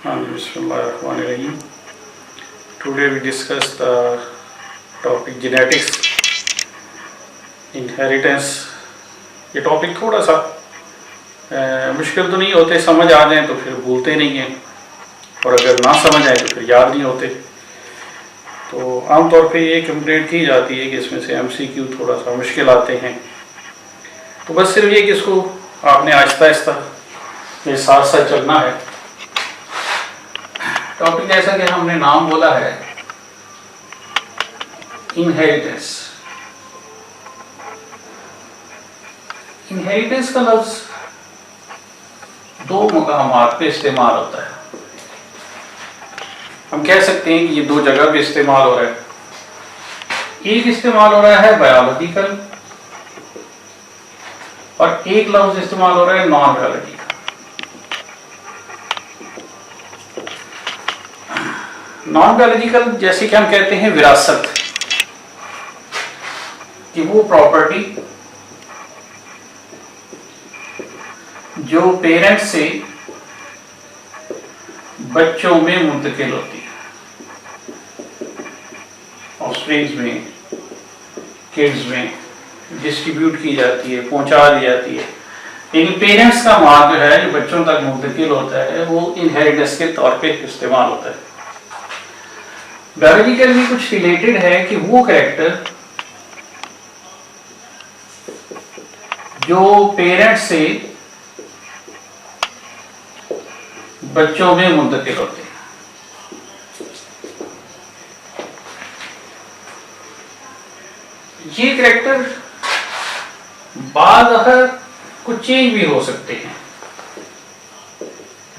Bismillahirrahmanirrahim. Today we discuss the topic genetics, inheritance. ये topic थोड़ा सा मुश्किल तो नहीं होते, समझ आ जाए तो फिर भूलते नहीं हैं, और अगर ना समझ आए तो फिर याद नहीं होते। तो आमतौर पे ये कंप्लेंट की जाती है कि इसमें से MCQ थोड़ा सा मुश्किल आते हैं। तो बस सिर्फ ये कि इसको आपने आहिस्ता आहिस्ता ये साथ साथ चलना है। टॉपिक जैसा कि हमने नाम बोला है इनहेरिटेंस। इनहेरिटेंस का लफ्ज दो मकामात पे इस्तेमाल होता है। हम कह सकते हैं कि ये दो जगह पे इस्तेमाल हो रहा है। एक इस्तेमाल हो रहा है बायोलॉजिकल और एक लफ्ज इस्तेमाल हो रहा है नॉन बायोलॉजिकल। नॉन बायोलॉजिकल जैसे कि हम कहते हैं विरासत, कि वो प्रॉपर्टी जो पेरेंट्स से बच्चों में मुंतकिल होती है, ऑफस्प्रिंग्स में, किड्स में डिस्ट्रीब्यूट की जाती है, पहुंचा दी जाती है। लेकिन पेरेंट्स का माल जो है जो बच्चों तक मुंतकिल होता है वो इनहेरिटेंस के तौर पे इस्तेमाल होता है। बायोलॉजिकल भी कुछ रिलेटेड है कि वो कैरेक्टर जो पेरेंट्स से बच्चों में मुंतकिल होते हैं। ये कैरेक्टर बाद कुछ चेंज भी हो सकते हैं,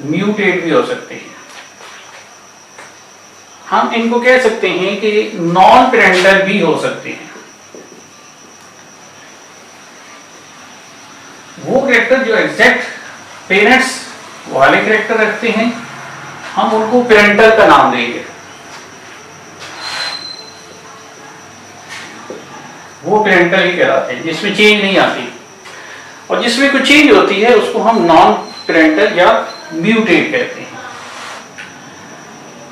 म्यूटेट भी हो सकते हैं। हम इनको कह सकते हैं कि नॉन पेरेंटल भी हो सकते हैं। वो कैरेक्टर जो एग्जैक्ट पेरेंट्स वाले कैरेक्टर रखते हैं हम उनको पेरेंटल का नाम देंगे। वो पेरेंटल ही कहलाते हैं, जिसमें चेंज नहीं आती। और जिसमें कुछ चेंज होती है उसको हम नॉन पेरेंटल या म्यूटेट कहते हैं।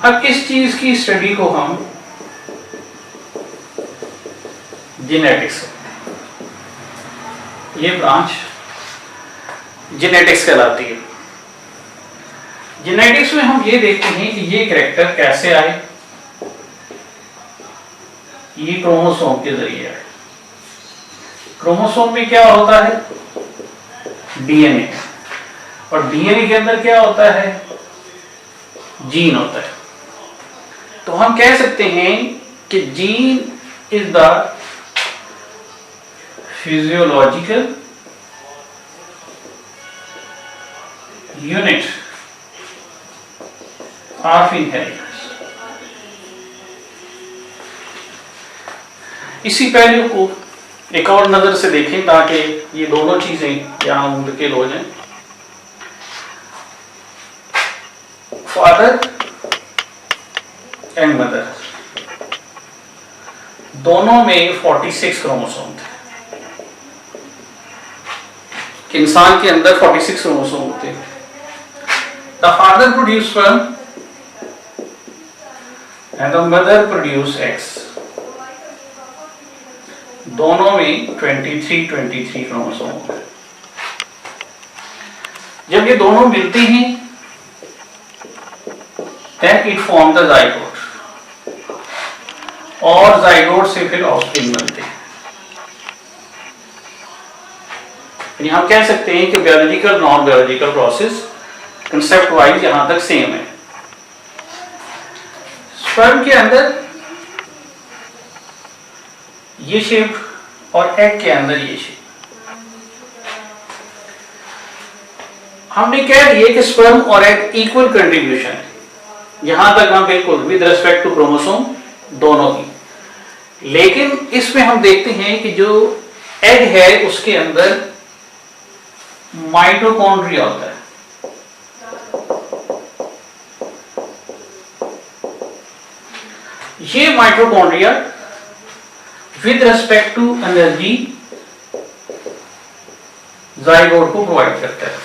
अब इस चीज की स्टडी को हम जेनेटिक्स, ये ब्रांच जेनेटिक्स कहलाती है। जेनेटिक्स में हम ये देखते हैं कि ये कैरेक्टर कैसे आए। ये क्रोमोसोम के जरिए आए। क्रोमोसोम में क्या होता है? डीएनए, और डीएनए के अंदर क्या होता है? जीन होता है। तो हम कह सकते हैं कि gene is the physiological unit of inheritance. इसी पहलू को एक और नजर से देखें ताकि ये दोनों चीजें यहां मुंतकिल हो जाएं। फादर एंड मदर दोनों में 46 क्रोमोसोम थे। इंसान के अंदर 46 क्रोमोसोम होते हैं। The father produce sperm and the mother produce eggs. दोनों में 23 क्रोमोसोम होते हैं। जब ये दोनों मिलते हैं then it form the zygote, और जाइगोट से फिर ऑफस्प्रिंग बनते हैं। यानी हम कह सकते हैं कि biological non biological process concept wise यहां तक सेम है। स्पर्म के अंदर ये शेप और एग के अंदर ये शेप। हमने कह दिया कि स्पर्म और एग इक्वल कंट्रीब्यूशन है। यहां तक हम बिल्कुल विद रिस्पेक्ट टू क्रोमोसोम दोनों की। लेकिन इसमें हम देखते हैं कि जो एग है उसके अंदर माइटोकॉन्ड्रिया होता है। ये mitochondria with respect to energy zygote को प्रोवाइड करता है।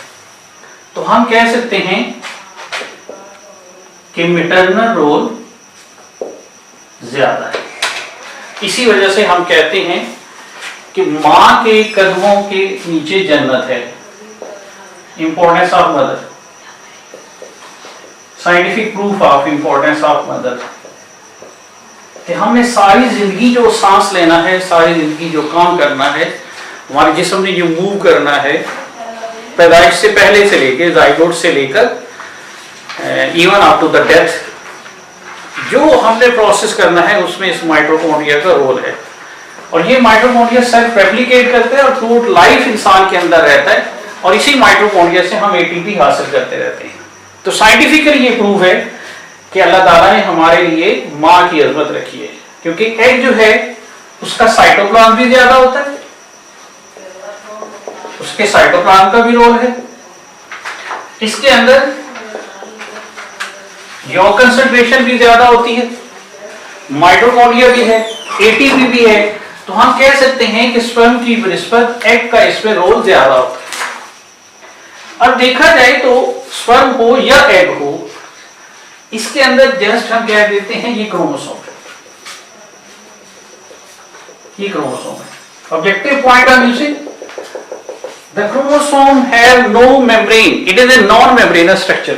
तो हम कह सकते हैं कि मैटरनल रोल ज्यादा है। इसी वजह से हम कहते हैं कि मां के कदमों के नीचे जन्नत है। Importance of mother, scientific proof of importance of mother, कि हमने सारी जिंदगी जो सांस लेना है, सारी जिंदगी जो काम करना है, हमारे जिस्म ने जो मूव करना है, पैदाइश से पहले से लेकर जाइगोट से लेकर even up to the death, जो हमने प्रोसेस करना है उसमें इस माइटोकॉन्ड्रिया का रोल है। और ये माइटोकॉन्ड्रिया सेल्फ रेप्लिकेट करते हैं और थ्रू लाइफ इंसान के अंदर रहता है, और इसी माइटोकॉन्ड्रिया से हम एटीपी हासिल करते रहते हैं। तो साइंटिफिकली ये प्रूव है कि अल्लाह ताला ने हमारे लिए माँ की अजमत रखी है, क्योंकि एग जो है उसका साइटोप्लाज्म भी ज्यादा होता है, उसके साइटोप्लाज्म का भी रोल है। इसके अंदर यौगिक कंसंट्रेशन भी ज्यादा होती है, माइटोकॉन्ड्रिया भी है, एटीपी भी है। तो हम कह सकते हैं कि स्पर्म की बनिस्बत एग का इसमें रोल ज्यादा होता है। अब देखा जाए तो स्पर्म हो या एग हो, इसके अंदर जस्ट हम कह देते हैं ये क्रोमोसोम है, ये क्रोमोसोम है। ऑब्जेक्टिव पॉइंट ऑफ व्यू से the chromosome have no membrane, it is a non membranous structure.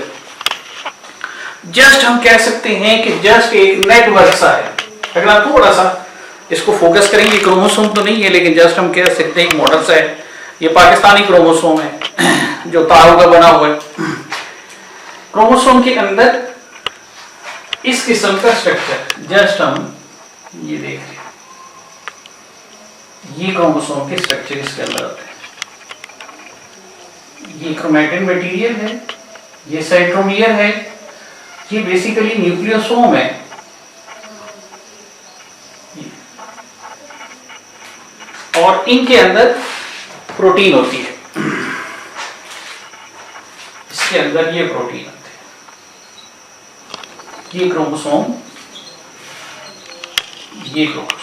Just हम कह सकते हैं कि जस्ट एक नेटवर्क सा है। अगर आप थोड़ा सा इसको फोकस करेंगे, क्रोमोसोम तो नहीं है लेकिन जस्ट हम कह सकते हैं एक मॉडल सा है। ये पाकिस्तानी क्रोमोसोम है जो तारों का बना हुआ है। क्रोमोसोम के अंदर इस किस्म का स्ट्रक्चर, जस्ट हम ये देख रहे हैं, ये क्रोमोसोम के स्ट्रक्चर इसके अंदर आते हैं। ये क्रोमैटिन मटेरियल है, ये सेंट्रोमियर है, ये बेसिकली न्यूक्लियोसोम है। और इनके अंदर प्रोटीन होती है, इसके अंदर ये प्रोटीन होते हैं। ये क्रोमोसोम, ये क्रोमोसोम,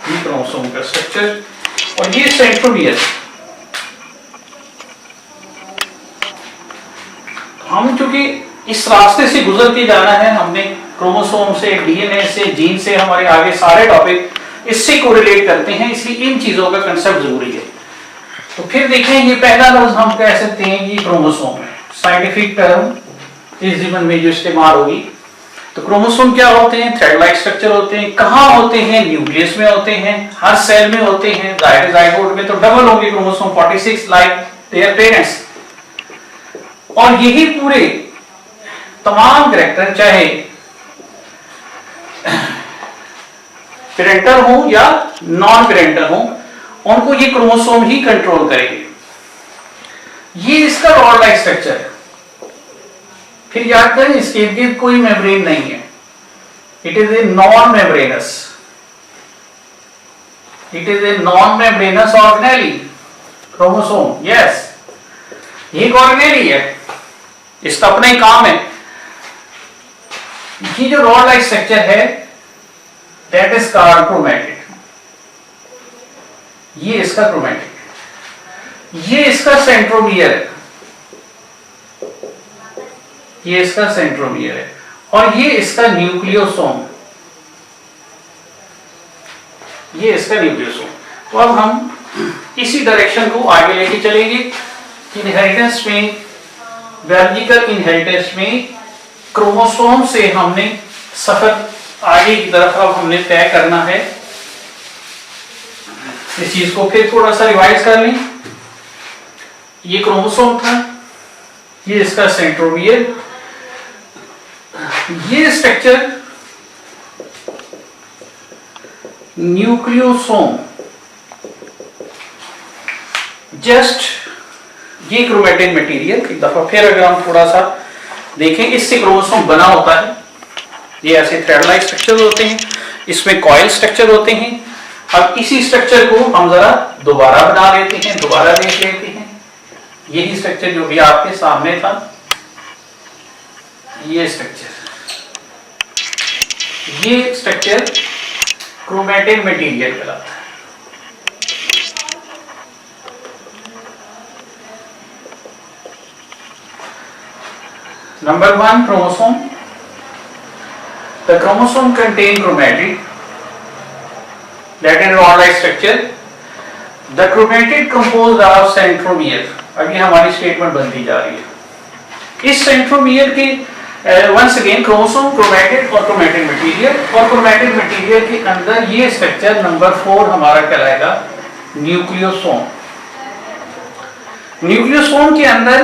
ये क्रोमोसोम का स्ट्रक्चर, और ये सेंट्रोमियर। हम चूंकि इस रास्ते से गुजर के जाना है, हमने क्रोमोसोम से, डीएनए से, जीन से, हमारे आगे सारे टॉपिक इससे कोरिलेट करते हैं, इसलिए इन चीजों का कंसेप्ट जरूरी है। तो फिर देखें, ये पहला लफ्ज हम कह सकते हैं ये क्रोमोसोम है। साइंटिफिक टर्म इस जीवन में जो इस्तेमाल होगी। तो क्रोमोसोम क्या होते हैं? थ्रेड लाइक स्ट्रक्चर होते हैं। कहाँ होते हैं? न्यूक्लियस में होते हैं, हर सेल में होते हैं। जाइगोट में तो डबल होंगे क्रोमोसोम 46 लाइक देयर पेरेंट्स। और यही पूरे तमाम कैरेक्टर, चाहे पेरेंटल हो या नॉन पेरेंटल हो, उनको ये क्रोमोसोम ही कंट्रोल करेंगे। ये इसका रॉड लाइक स्ट्रक्चर है। फिर याद करें, इसके इर्द गिर्द कोई मेम्ब्रेन नहीं है। It is a non membranes, it is a non membranes organelle chromosome. Yes, ये ऑर्गेनेली है, इसका अपना ही काम है। ये जो रॉड लाइक स्ट्रक्चर है, दैट इज कॉल्ड क्रोमैटिड। ये इसका क्रोमैटिड है। ये इसका सेंट्रोमियर है, ये इसका सेंट्रोमियर है, और ये इसका न्यूक्लियोसोम, ये इसका न्यूक्लियोसोम। तो अब हम इसी डायरेक्शन को आगे लेके चलेंगे। इनहेरिटेंस में, बायोलॉजिकल इनहेरिटेंस में क्रोमोसोम से हमने सफर आगे की तरफ अब हमने तय करना है। इस चीज को फिर थोड़ा सा रिवाइज कर लें। ये क्रोमोसोम था, ये इसका सेंट्रोमियर, ये स्ट्रक्चर न्यूक्लियोसोम, जस्ट ये क्रोमैटिन मटेरियल। एक दफा फिर अगर हम थोड़ा सा देखें, इससे क्रोमोसोम बना होता है। ये ऐसे थ्रेड लाइक स्ट्रक्चर होते हैं, इसमें कॉइल स्ट्रक्चर होते हैं। अब इसी स्ट्रक्चर को हम जरा दोबारा बना लेते हैं, दोबारा देख लेते हैं। यही स्ट्रक्चर जो भी आपके सामने था, ये स्ट्रक्चर, ये स्ट्रक्चर क्रोमैटिन मटेरियल कहलाता है। Number one, chromosome. The chromosome contain chromatid, that is rod-like structure. The chromatid composed of centromere. अभी हमारी स्टेटमेंट बनती जा रही है। इस सेंट्रोमियर के वंस अगेन क्रोमोसोम, क्रोमैटिड और क्रोमैटिड मटेरियल, और क्रोमैटिड मटेरियल के अंदर ये स्ट्रक्चर नंबर 4 हमारा कहलाएगा न्यूक्लियोसोम। न्यूक्लियोसोम के अंदर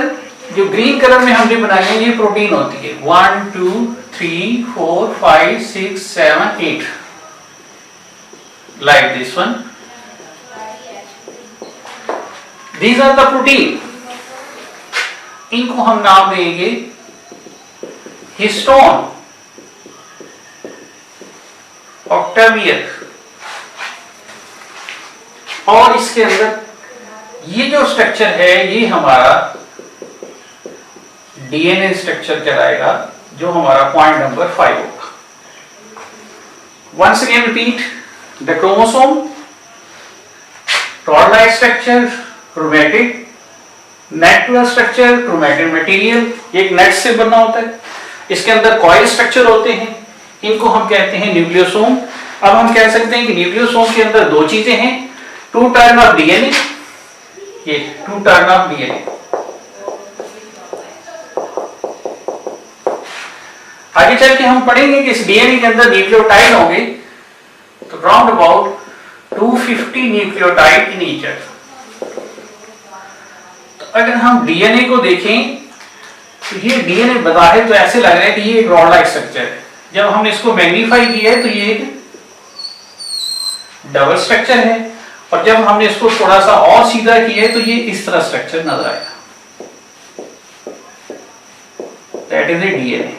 जो ग्रीन कलर में हमने बनाई है ये प्रोटीन होती है। 1 2 3 4 5 6 7 8 like this one. These are the protein. इनको हम नाम देंगे हिस्टोन, ऑक्टेवियर, और इसके अंदर ये जो स्ट्रक्चर है ये हमारा डीएनए स्ट्रक्चर कहलाएगा, जो हमारा पॉइंट नंबर 5 होगा। Once again repeat, the chromosome, rod like structure, chromatid, network structure, chromatid material, एक नेट से बना होता है, इसके अंदर कॉइल स्ट्रक्चर होते हैं, इनको हम कहते हैं न्यूक्लियोसोम। अब हम कह सकते हैं कि न्यूक्लियोसोम के अंदर दो चीजें हैं, 2 टर्न ऑफ डीएनए, ये 2 टर्न ऑफ डीएनए। आगे चल के हम पढ़ेंगे कि इस डीएनए के अंदर न्यूक्लियोटाइड होंगे, तो round about 250 nucleotide in each. तो अगर हम डीएनए को देखें तो ये डीएनए बाहर तो ऐसे लग रहा है कि ये एक रॉड लाइक स्ट्रक्चर है, जब हमने इसको मैग्नीफाई किया है तो ये एक डबल स्ट्रक्चर है, और जब हमने इसको थोड़ा सा और सीधा किया है तो ये इस तरह स्ट्रक्चर नजर आएगा। That is a DNA.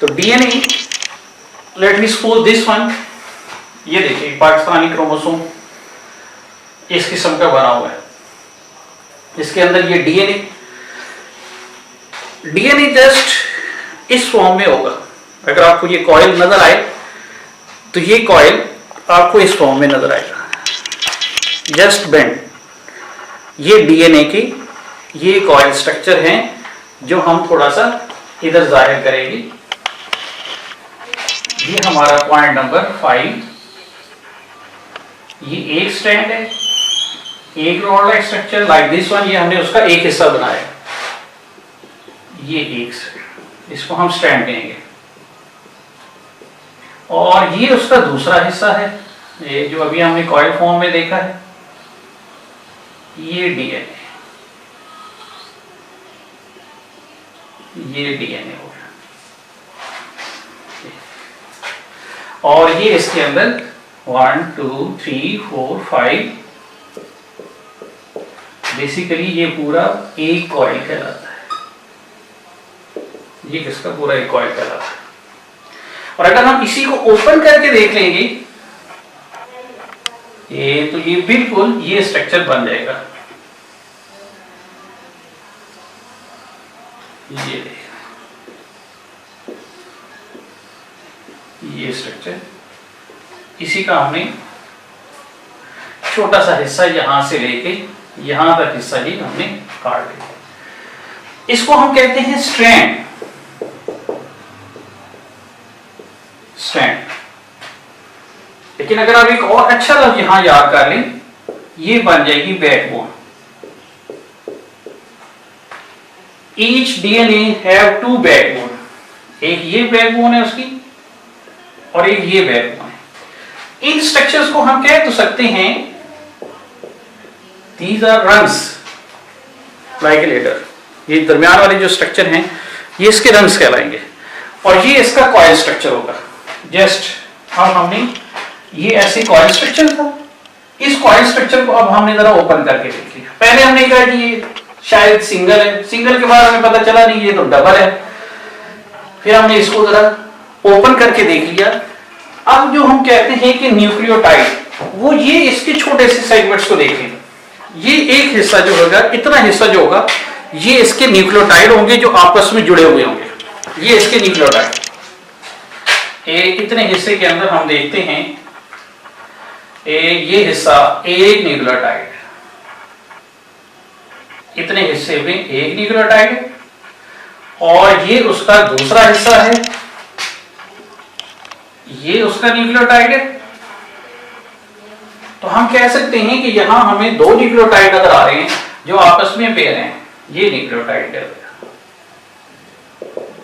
तो DNA, let me suppose this one, ये देखिए पाकिस्तानी क्रोमोसोम इस किस्म का बना हुआ है, इसके अंदर ये डीएनए जस्ट इस फॉर्म में होगा। अगर आपको ये कॉइल नजर आए तो ये कॉइल आपको इस फॉर्म में नजर आएगा, जस्ट बेंड। ये डीएनए की ये कॉइल स्ट्रक्चर है जो हम थोड़ा सा इधर जाहिर करेंगे। ये हमारा पॉइंट नंबर 5, ये एक स्ट्रैंड है, एक rod like structure like this one, ये हमने उसका एक हिस्सा बनाया, ये एक, इसको हम स्ट्रैंड कहेंगे, और ये उसका दूसरा हिस्सा है, ये जो अभी हमने कॉइल फॉर्म में देखा है, ये डीएनए, ये डीएनए हो गया, और ये इसके अंदर 1 2 3 4 5, बेसिकली ये पूरा एक कॉइल कहलाता है, ये किसका पूरा एक कॉइल कहलाता है। और अगर हम इसी को ओपन करके देख लेंगे ये, तो ये बिल्कुल ये स्ट्रक्चर बन जाएगा। ये ये स्ट्रक्चर, इसी का हमने छोटा सा हिस्सा यहां से लेके यहां तक हिस्सा ही हमने काट लिया, इसको हम कहते हैं स्ट्रैंड। लेकिन अगर आप एक और अच्छा लफ्ज यहां याद कर लें, ये बन जाएगी backbone. Each DNA have 2 backbone, एक ये बैकबोन है उसकी और एक ये बैकबोन है। इन स्ट्रक्चर्स को हम कह तो सकते हैं these are rungs like a ladder। ये दरमियान वाले जो स्ट्रक्चर हैं ये इसके रंग्स कहलाएंगे, और ये इसका कॉइल स्ट्रक्चर होगा। जस्ट हमने ये ऐसे कॉइल स्ट्रक्चर था, इस कॉइल स्ट्रक्चर को अब हमने जरा ओपन करके देख लिया। पहले हमने कहा कि ये शायद सिंगल है, सिंगल के बाद हमें पता चला नहीं ये तो डबल है, फिर हमने इसको जरा ओपन करके देख लिया। अब जो हम कहते हैं कि न्यूक्लियोटाइड, वो ये इसके छोटे से सेगमेंट्स को देखें, ये एक हिस्सा जो होगा, इतना हिस्सा जो होगा, ये इसके न्यूक्लियोटाइड होंगे जो आपस में जुड़े हुए होंगे, ये इसके न्यूक्लियोटाइड। इतने हिस्से के अंदर हम देखते हैं ये हिस्सा एक न्यूक्लियोटाइड, इतने हिस्से में एक न्यूक्लियोटाइड, और ये उसका दूसरा हिस्सा है, ये उसका न्यूक्लियोटाइड है। तो हम कह सकते हैं कि यहां हमें दो न्यूक्लियोटाइड नजर आ रहे हैं जो आपस में पेयर हैं, ये न्यूक्लियोटाइड है।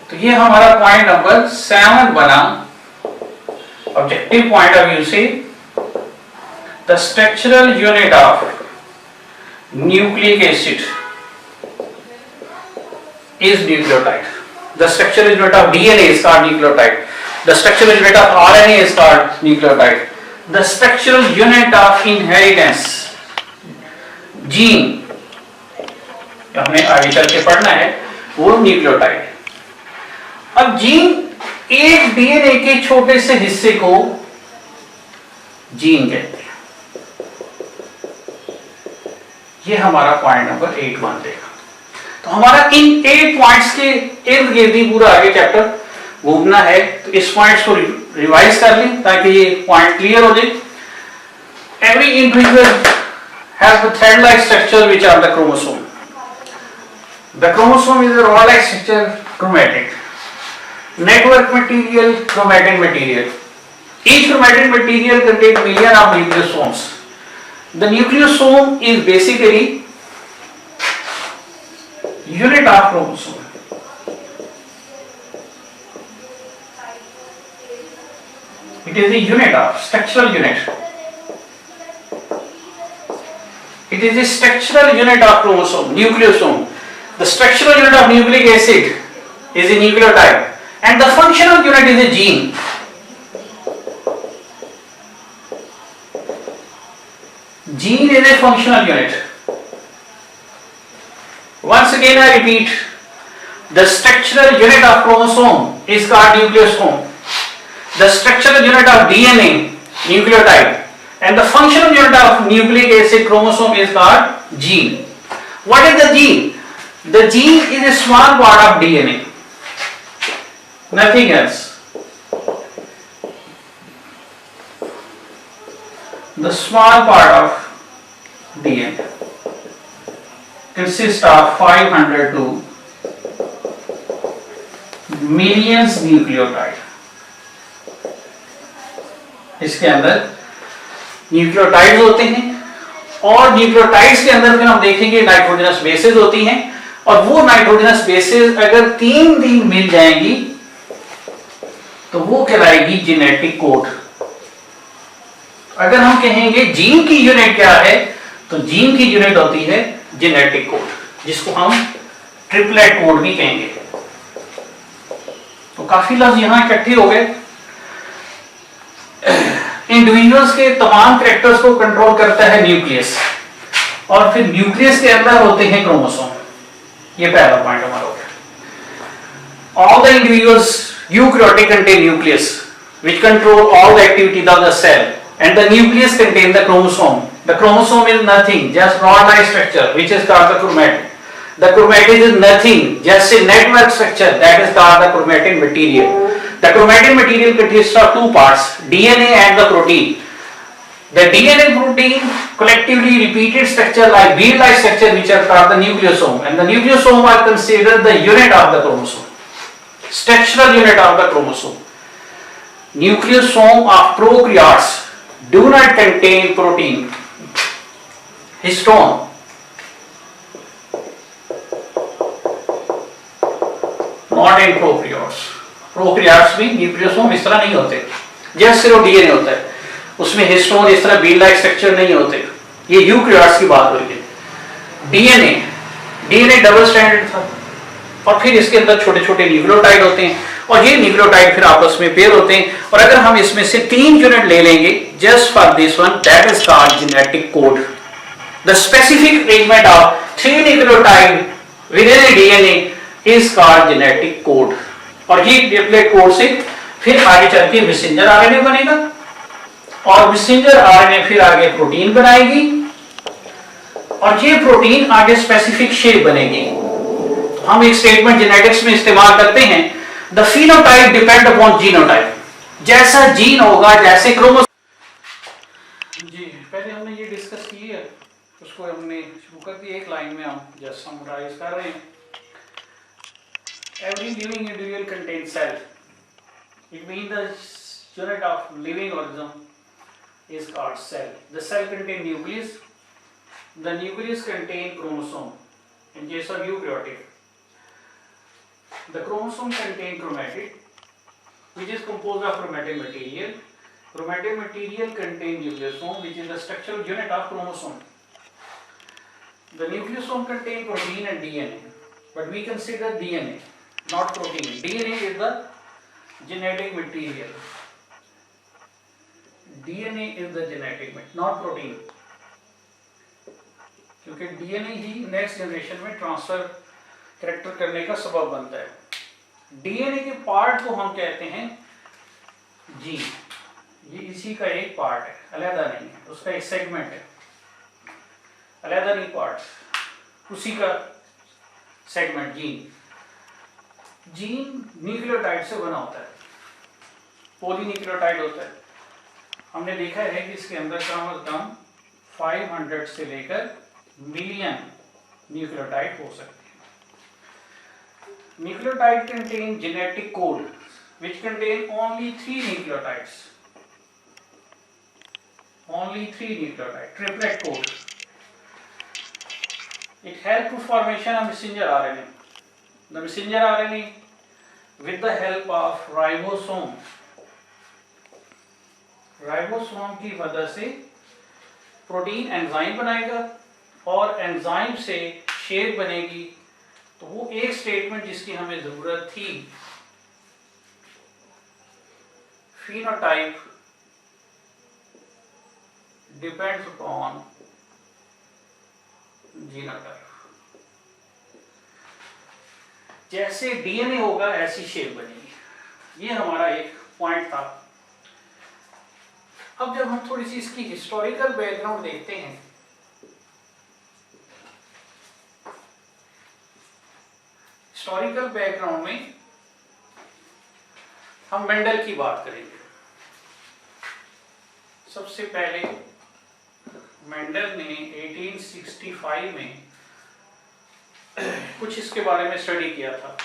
तो ये हमारा पॉइंट नंबर 7 बना ऑब्जेक्टिव पॉइंट ऑफ व्यू से, the structural unit of nucleic acid is nucleotide. The structural unit of DNA is called nucleotide. The structural unit of RNA is called nucleotide. The structural unit of inheritance, gene, जो हमें आगे चल के पढ़ना है, वो nucleotide. अब gene, एक डीएनए के छोटे से हिस्से को जीन कहते हैं। ये हमारा पॉइंट नंबर 8 मान देगा। तो हमारा इन 8 पॉइंट्स के इर्द गिर्द ही पूरा आगे चैप्टर घूमना है। तो इस पॉइंट्स को रिवाइज कर लें ताकि ये पॉइंट क्लियर हो जाए। Every individual has a thread like structure which are the chromosome. The chromosome is a rod like structure, chromatid network material, chromatin material. Each chromatin material contains million of nucleosomes. The nucleosome is basically unit of chromosome. It is the unit of structural unit. It is the structural unit of chromosome, nucleosome. The structural unit of nucleic acid is a nucleotide, and the functional unit is a gene. Gene is a functional unit. Once again I repeat, the structural unit of chromosome is called nucleosome. The structural unit of DNA, nucleotide, and the functional unit of nucleic acid chromosome is called gene. What is the gene? The gene is a small part of DNA. Nothing else. The small part of DNA consists of 500 to millions nucleotide. इसके अंदर nucleotides होते हैं और nucleotides के अंदर फिर हम देखेंगे नाइट्रोजनस बेसेस होती हैं, और वो नाइट्रोजनस बेसेस अगर 3 दिन मिल जाएंगी तो वो कहलाएगी जेनेटिक कोड। अगर हम कहेंगे जीन की यूनिट क्या है, तो जीन की यूनिट होती है जेनेटिक कोड, जिसको हम ट्रिपलेट कोड भी कहेंगे। तो काफी लफ्ज यहां इकट्ठे हो गए। इंडिविजुअल्स के तमाम कैरेक्टर्स को कंट्रोल करता है न्यूक्लियस, और फिर न्यूक्लियस के अंदर होते हैं क्रोमोसोम। ये पहला पॉइंट हमारा हो गया। All the individuals eukaryotic contain nucleus which control all the activities of the cell, and the nucleus contain the chromosome. The chromosome is nothing, just rod-like structure which is called the chromatin. The chromatin is nothing, just a network structure that is called the chromatin material. The chromatin material consists of 2 parts, DNA and the protein. The DNA and protein collectively repeated structure like bead-like structure which are called the nucleosome, and the nucleosome are considered the unit of the chromosome. Structural unit of the chromosome. Nucleosome of prokaryotes do not contain protein. Histone. Not in prokaryotes. Prokaryotes में nucleosome इस तरह नहीं होते, just सिर्फ DNA होता है, उसमें histone इस तरह बीड लाइक स्ट्रक्चर नहीं होते। ये यूकैरियोट्स की बात हो रही है। डीएनए डबल स्ट्रैंडेड था, और फिर इसके अंदर छोटे छोटे न्यूक्लियोटाइड होते हैं, और ये न्यूक्लियोटाइड फिर आपस में पेयर होते हैं। और अगर हम इसमें से 3 यूनिट ले लेंगे just for this one, that is called genetic code. The specific arrangement of 3 nucleotide with in DNA is called genetic code. और ये ट्रिपलेट कोड से फिर आगे चल के मैसेंजर आरएनए बनेगा, और मैसेंजर आरएनए फिर आगे प्रोटीन बनाएगी, और ये प्रोटीन आगे स्पेसिफिक शेप बनेगी। हम एक स्टेटमेंट जेनेटिक्स में इस्तेमाल करते हैं, the phenotype depend upon genotype. जैसा जीन होगा, जैसे क्रोमोसोम। जी पहले हमने ये डिस्कस की है, उसको हमने शुरू कर दिया एक लाइन में, हम जस्ट समराइज कर रहे हैं Every living individual contains cell. It means the unit of living organism is called cell. The cell contains nucleus. The nucleus contains chromosome. In case of eukaryotic, the chromosome contains chromatid, which is composed of chromatin material. Chromatin material contains nucleosome, which is the structural unit of chromosome. The nucleosome contains protein and DNA, but we consider DNA, not protein. DNA is the genetic material. DNA is the genetic material, not protein. क्योंकि DNA ही next generation में transfer character करने का सबब बनता है। DNA के part को हम कहते हैं जीन। ये इसी का एक पार्ट है, अलग नहीं है, उसका एक सेगमेंट है, अलग नहीं पार्ट, उसी का सेगमेंट जीन। जीन न्यूक्लियोटाइड से बना होता है, पॉलीन्यूक्लियोटाइड होता है। हमने देखा है कि इसके अंदर कम से कम 500 से लेकर मिलियन न्यूक्लियोटाइड हो सकते हैं। Nucleotide contain genetic code which contain only 3 nucleotides. Only 3 nucleotides, triplet code. It helps to formation of messenger RNA. The messenger RNA with the help of ribosome. Ribosome की मदद से प्रोटीन एंजाइम बनाएगा और enzyme से shape बनेगी। तो वो एक स्टेटमेंट जिसकी हमें जरूरत थी, phenotype depends upon genotype। जैसे डीएनए होगा ऐसी शेप बनेगी। ये हमारा एक पॉइंट था। अब जब हम थोड़ी सी इसकी हिस्टोरिकल बैकग्राउंड देखते हैं, हिस्टोरिकल बैकग्राउंड में हम मेंडल की बात करेंगे। सबसे पहले मेंडल ने 1865 में कुछ इसके बारे में स्टडी किया था।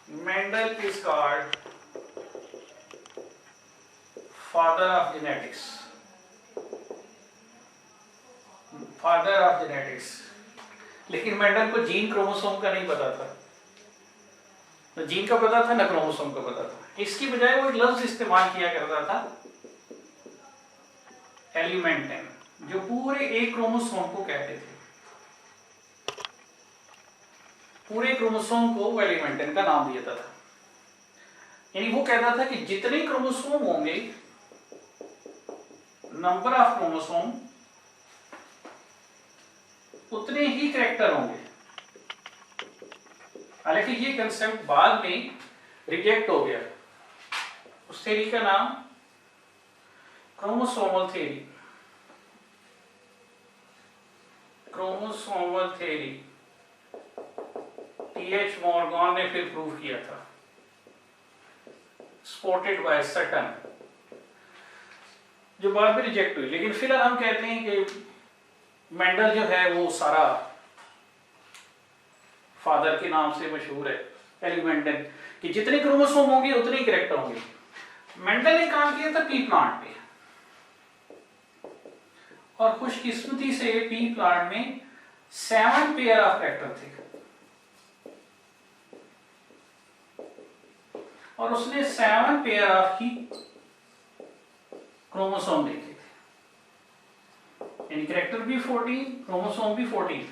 Mendel is called father of genetics, father of genetics. लेकिन मेंडल को जीन क्रोमोसोम का नहीं पता था, न जीन का पता था न क्रोमोसोम का पता था। इसकी बजाय वो एक लफ्ज इस्तेमाल किया करता था एलिमेंटन, जो पूरे एक क्रोमोसोम को कहते थे। पूरे क्रोमोसोम को वो एलिमेंटन का नाम दिया था। यानी वो कहता था कि जितने क्रोमोसोम होंगे, नंबर ऑफ क्रोमोसोम, उतने ही कैरेक्टर होंगे। हालांकि ये कंसेप्ट बाद में रिजेक्ट हो गया। उस थ्योरी का नाम chromosomal theory, chromosomal theory TH Morgan ने फिर प्रूव किया था, सपोर्टेड बाय सटन, जो बाद में रिजेक्ट हुई। लेकिन फिलहाल हम कहते हैं कि मेंडल जो है वो सारा फादर के नाम से मशहूर है, एलिमेंटन, कि जितने क्रोमोसोम होंगे उतने ही कैरेक्टर होंगे। मेंडल ने काम किया था पी प्लांट पे, और खुशकिस्मती से पी प्लांट में 7 पेयर ऑफ कैरेक्टर थे, और उसने 7 पेयर ऑफ ही क्रोमोसोम देखे थे। यानी कैरेक्टर भी 14, क्रोमोसोम भी 14।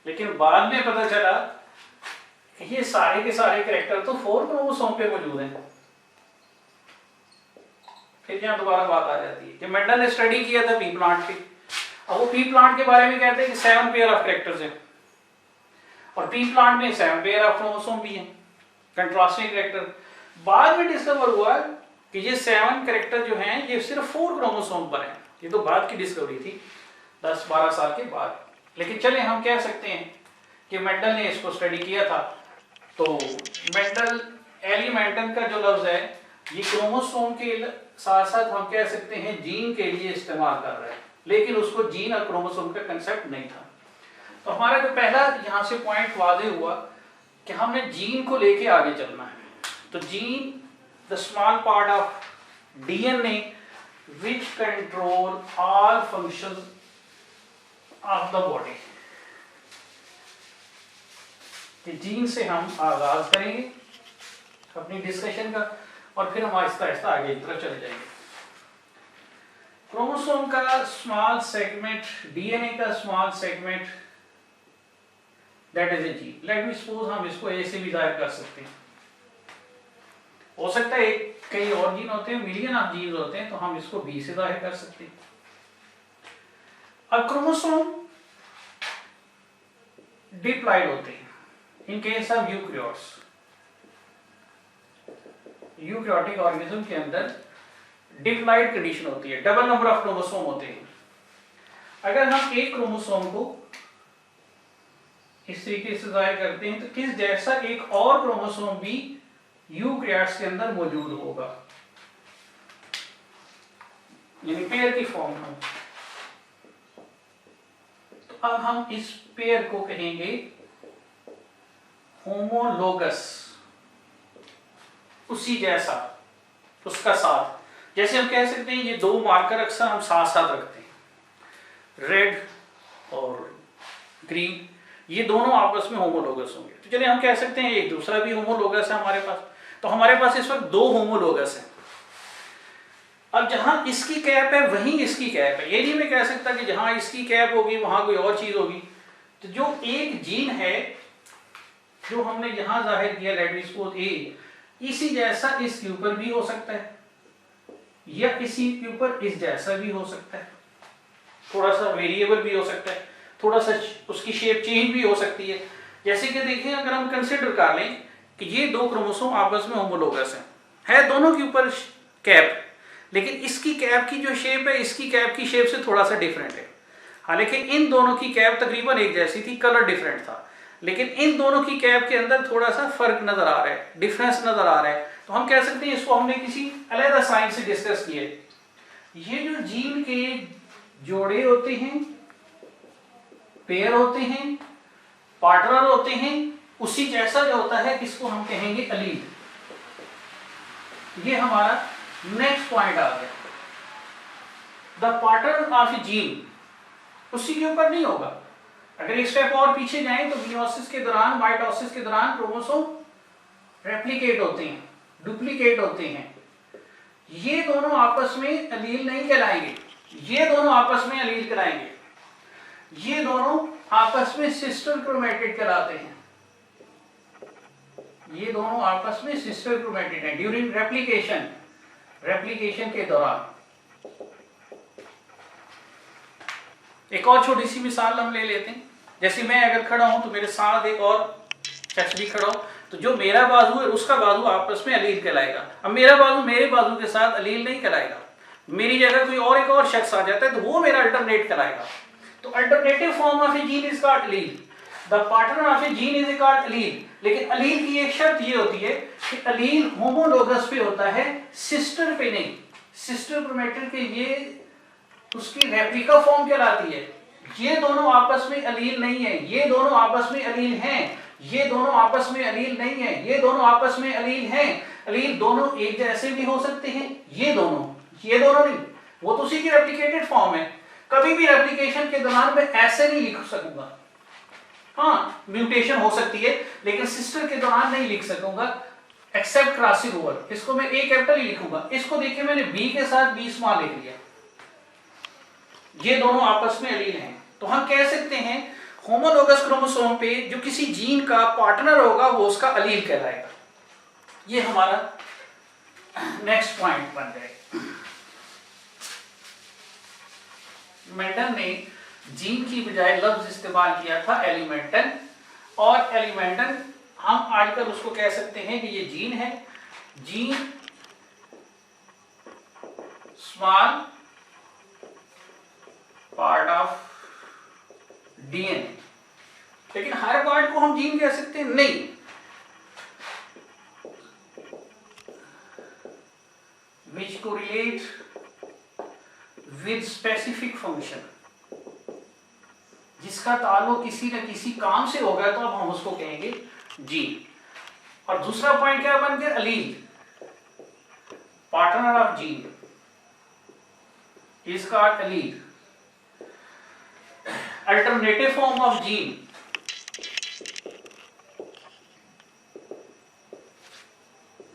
लेकिन बाद में पता चला कि ये सारे के सारे कैरेक्टर तो 4 क्रोमोसोम पे मौजूद हैं। फिर यहाँ दोबारा बात आ जाती है कि मेंडल ने स्टडी किया था पी प्लांट पे। अब वो पी प्लांट के बारे में कहते हैं कि 7 पेयर ऑफ कैरेक्टर्स हैं, और पी प्लांट में 7 पेयर ऑफ क्रोमोसोम भी हैं, कंट्रास्टिंग कैरेक्टर। बाद में डिस्कवर हुआ कि ये 7 कैरेक्टर जो हैं ये सिर्फ 4 क्रोमोसोम पर हैं। ये तो बाद की डिस्कवरी थी, 10-12 साल के बाद। लेकिन चले हम कह सकते हैं कि मेंडल ने इसको स्टडी किया था। तो मेंडल एलिमेंटन का जो लफ्ज है ये क्रोमोसोम के साथ साथ हम कह सकते हैं जीन के लिए इस्तेमाल कर रहा है, लेकिन उसको जीन और क्रोमोसोम का कंसेप्ट नहीं था। तो हमारा जो पहला यहाँ से पॉइंट वादे हुआ कि हमने जीन को लेके आगे चलना है। तो gene the small part of DNA which control all function of the body. Gene से हम आगाज करेंगे अपनी डिस्कशन का और फिर हम आहिस्ता आहिस्ता आगे की तरफ चले जाएंगे। क्रोमोसोम का स्मॉल सेगमेंट, डीएनए का small segment, that is A gene. Late me suppose हम इसको ए से भी जाहिर कर सकते हैं। हो सकता है कई और जीन होते हैं, मिलियन ऑफ जीन होते हैं, तो हम इसको बी से जाहिर कर सकते हैं। अब क्रोमोसोम डिप्लॉइड होते हैं in case of eukaryotes. Eukaryotic organism के अंदर डिप्लॉइड कंडीशन होती है, डबल नंबर ऑफ क्रोमोसोम होते हैं। अगर हम एक क्रोमोसोम को इस तरीके से जाहिर करते हैं तो इस जैसा एक और क्रोमोसोम भी यूकैरियोट्स के अंदर मौजूद होगा, यानी पेयर की फॉर्म में। तो अब हम इस पेयर को कहेंगे होमोलोगस, उसी जैसा, उसका साथ। जैसे हम कह सकते हैं ये दो मार्कर अक्सर हम साथ साथ रखते हैं, रेड और ग्रीन, ये दोनों आपस में होमोलोगस होंगे। तो चलिए हम कह सकते हैं एक दूसरा भी होमोलोगस है हमारे पास। तो हमारे पास इस वक्त दो होमोलोगस हैं। अब जहां इसकी कैप है वहीं इसकी कैप है। ये नहीं मैं कह सकता कि जहां इसकी कैप होगी वहां कोई और चीज होगी। तो जो एक जीन है जो हमने यहां जाहिर किया, लेट मी सपोज ए, इसी जैसा इसके ऊपर भी हो सकता है या इसी के ऊपर इस जैसा भी हो सकता है, थोड़ा सा वेरिएबल भी हो सकता है, थोड़ा सा उसकी शेप चेंज भी हो सकती है। जैसे कि देखिए अगर हम कंसिडर कर लें कि ये दो क्रोमोसोम आपस में होमोलोगस है दोनों के ऊपर कैप, लेकिन इसकी कैप की जो शेप है इसकी कैप की शेप से थोड़ा सा डिफरेंट है। हालांकि इन दोनों की कैप तकरीबन एक जैसी थी, कलर डिफरेंट था, लेकिन इन दोनों की कैप के अंदर थोड़ा सा फर्क नजर आ रहा है, डिफरेंस नजर आ रहा है। तो हम कह सकते हैं, इसको हमने किसी अलग साइंस से डिस्कस किया है, ये जो जीन के जोड़े होते हैं, पेयर होते हैं, पार्टनर होते हैं, उसी जैसा जो होता है इसको हम कहेंगे अलील। ये हमारा नेक्स्ट पॉइंट आ गया। The partner of a gene उसी के ऊपर नहीं होगा। अगर एक स्टेप और पीछे जाएं तो मियोसिस के दौरान, माइटोसिस के दौरान क्रोमोसोम रेप्लिकेट होते हैं, डुप्लीकेट होते हैं। ये दोनों आपस में अलील नहीं कहलाएंगे, ये दोनों आपस में अलील कहलाएंगे। ये दोनों आपस में सिस्टर क्रोमेटिड कहलाते हैं। ये दोनों आपस में सिस्टर क्रोमेटिड हैं ड्यूरिंग रेप्लिकेशन, रेप्लिकेशन के दौरान। एक और छोटी सी मिसाल हम ले लेते हैं। जैसे मैं अगर खड़ा हूं तो मेरे साथ एक और शख्स भी खड़ा हो, तो जो मेरा बाजू है उसका बाजू आपस में अलील कहलाएगा। अब मेरा बाजू मेरे बाजू के साथ अलील नहीं कहलाएगा, मेरी जगह कोई और एक और शख्स आ जाता है तो वो मेरा अल्टरनेट कहलाएगा। तो alternative form of a gene is called allele, the partner of a gene is called allele. लेकिन अलील की एक शर्त ये होती है कि अलील होमोलोगस पे होता है, सिस्टर पे नहीं। सिस्टर क्रोमेटिड के ये उसकी रेप्लिका फॉर्म कहलाती है। ये दोनों आपस में अलील नहीं है, ये दोनों आपस में अलील हैं, ये दोनों आपस में अलील नहीं है, ये दोनों आपस में अलील हैं। अलील दोनों एक जैसे भी हो सकते हैं, ये दोनों नहीं, वो तो उसी की रेप्लिकेटेड फॉर्म है। कभी भी रेप्लिकेशन के दौरान मैं ऐसे नहीं लिख सकूंगा, हाँ म्यूटेशन हो सकती है लेकिन सिस्टर के दौरान नहीं लिख सकूंगा एक्सेप्ट क्रॉसिंग ओवर। इसको मैं ए कैपिटल ही लिखूंगा। इसको देखिए मैंने बी के साथ बी स्मॉल लिख लिया, ये दोनों आपस में अलील हैं। तो हम कह सकते हैं होमोलोगस क्रोमोसोम पे जो किसी जीन का पार्टनर होगा वो उसका अलील कहलाएगा। ये हमारा नेक्स्ट पॉइंट बन जाएगा। मेंडल ने जीन की बजाय लफ्ज इस्तेमाल किया था एलिमेंटन, और एलिमेंटन हम आजकल उसको कह सकते हैं कि ये जीन है, gene small part of DNA. लेकिन हर पार्ट को हम जीन कह सकते हैं नहीं। विच कोरिलेट विद स्पेसिफिक फंक्शन, जिस जिसका ताल्लुक किसी न किसी काम से होगा तो अब हम उसको कहेंगे जीन। और दूसरा पॉइंट क्या बन गया, allele, partner of gene is called allele. Alternative form of gene,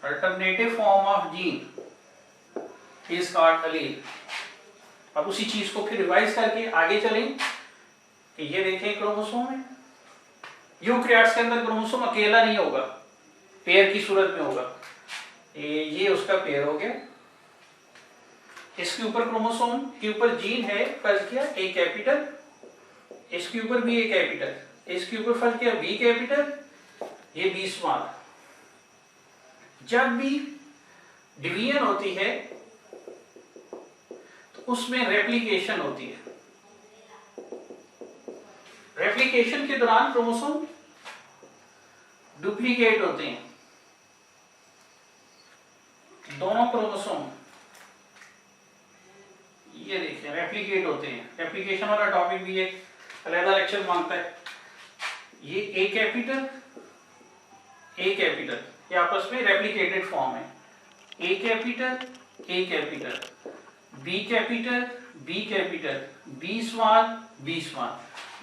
alternative form of gene is called allele. अब उसी चीज को फिर रिवाइज करके आगे चलें कि ये देखें क्रोमोसोम है, यूकैरियोट्स के अंदर क्रोमोसोम अकेला नहीं होगा, पेयर की सूरत में होगा। ये उसका पेयर हो गया, इसके ऊपर क्रोमोसोम के ऊपर जीन है, फर्ज किया ए कैपिटल, इसके ऊपर भी ए कैपिटल, इसके ऊपर फर्ज किया बी कैपिटल, ये बी स्मॉल। जब भी डिवीजन होती है तो उसमें रेप्लिकेशन होती है। रेप्लिकेशन के दौरान क्रोमोसोम डुप्लीकेट होते हैं, दोनों क्रोमोसोम ये देखिए रेप्लिकेट होते हैं। रेप्लिकेशन वाला टॉपिक भी एक अलग लेक्चर मांगता है। ये ए कैपिटल ये आपस में रेप्लिकेटेड फॉर्म है, A capital B capital B small,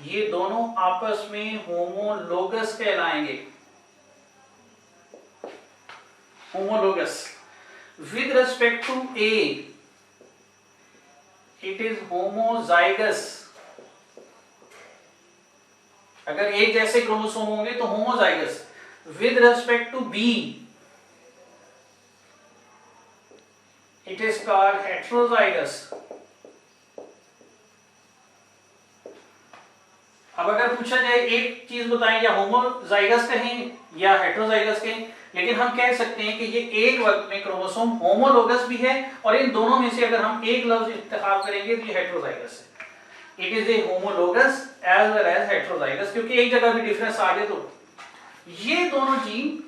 ये दोनों आपस में होमोलोगस कहलाएंगे। Homologous with respect to A it is homozygous. अगर एक जैसे क्रोमोसोम होंगे तो homozygous, with respect to B it is called heterozygous. अब अगर पूछा जाए एक चीज बताएं, या होमोजाइगस कहें या हेटेरोजाइगस कहें, लेकिन हम कह सकते हैं कि ये एक वक्त में क्रोमोसोम होमोलोगस भी है, और इन दोनों में से अगर हम एक लफ्ज इंतखाब करेंगे तो ये हेटेरोजाइगस है। It is a homologous as well as heterozygous, क्योंकि एक जगह भी डिफरेंस आ गए तो ये दोनों जीन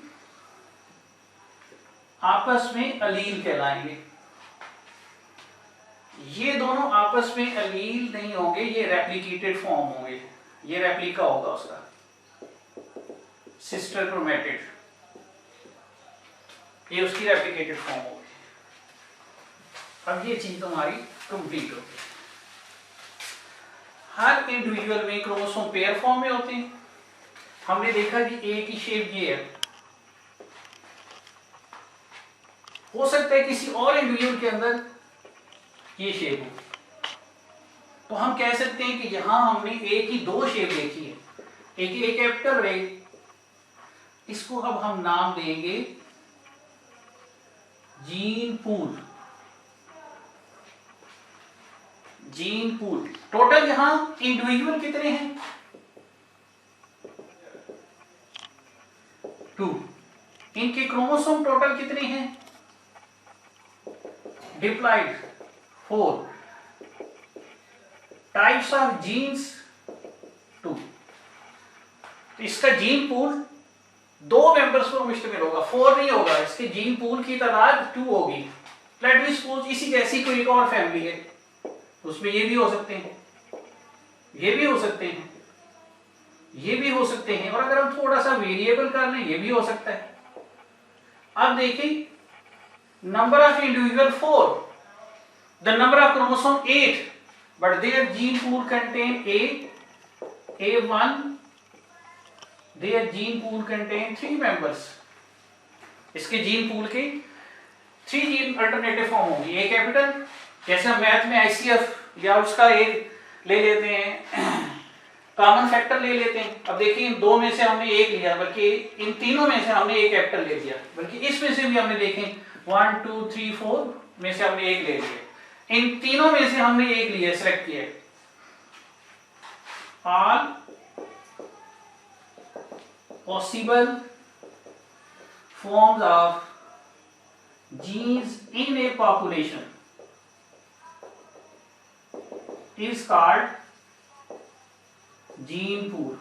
आपस में अलील कहलाएंगे। ये दोनों आपस में अलील नहीं होंगे, ये रेप्लिकेटेड फॉर्म होंगे, ये रेप्लिका होगा उसका, सिस्टर क्रोमेटिड, ये उसकी रेप्लिकेटेड फॉर्म होगी। अब ये चीज तुम्हारी कंप्लीट होगी। हर इंडिविजुअल में क्रोमोसोम पेयर फॉर्म में होते हैं। हमने देखा कि ए की शेप ये है, हो सकता है किसी और इंडिविजुअल के अंदर ये शेप हो, तो हम कह सकते हैं कि यहां हमने ए की दो शेप देखी है, एक ए कैपिटल और ए, इसको अब हम नाम देंगे gene pool. Gene pool total यहां इंडिविजुअल कितने हैं, 2। इनके क्रोमोसोम टोटल कितने हैं, डिप्लॉइड 4। Types of jeans 2। तो इसका जीन पूल 2 मेंबर्स पर मुश्तमिल होगा, 4 नहीं होगा। इसके जीन पूल की तादाद 2 होगी। लेट मी सपोज इसी जैसी कोई एक और फैमिली है, उसमें ये भी हो सकते हैं, ये भी हो सकते हैं, ये भी हो सकते हैं, और अगर हम थोड़ा सा वेरिएबल कर लें ये भी हो सकता है। अब देखिए number of individual 4, the number of chromosome 8, but their gene pool contain A1, their gene pool contain 3 members। इसके जीन पूल के 3 जीन अल्टरनेटिव फॉर्म होंगी। ए कैपिटल, जैसे हम मैथ में ICF या उसका एक ले लेते हैं, कॉमन फैक्टर ले लेते हैं। अब देखिए इन 2 में से हमने एक लिया, बल्कि इन तीनों में से हमने एक कैपिटल ले लिया, बल्कि इसमें से भी हमने देखें 1 2 3 4 में से हमने एक ले लिया, इन तीनों में से हमने एक लिया, सिलेक्ट किया। All possible forms of genes in a population is called gene pool.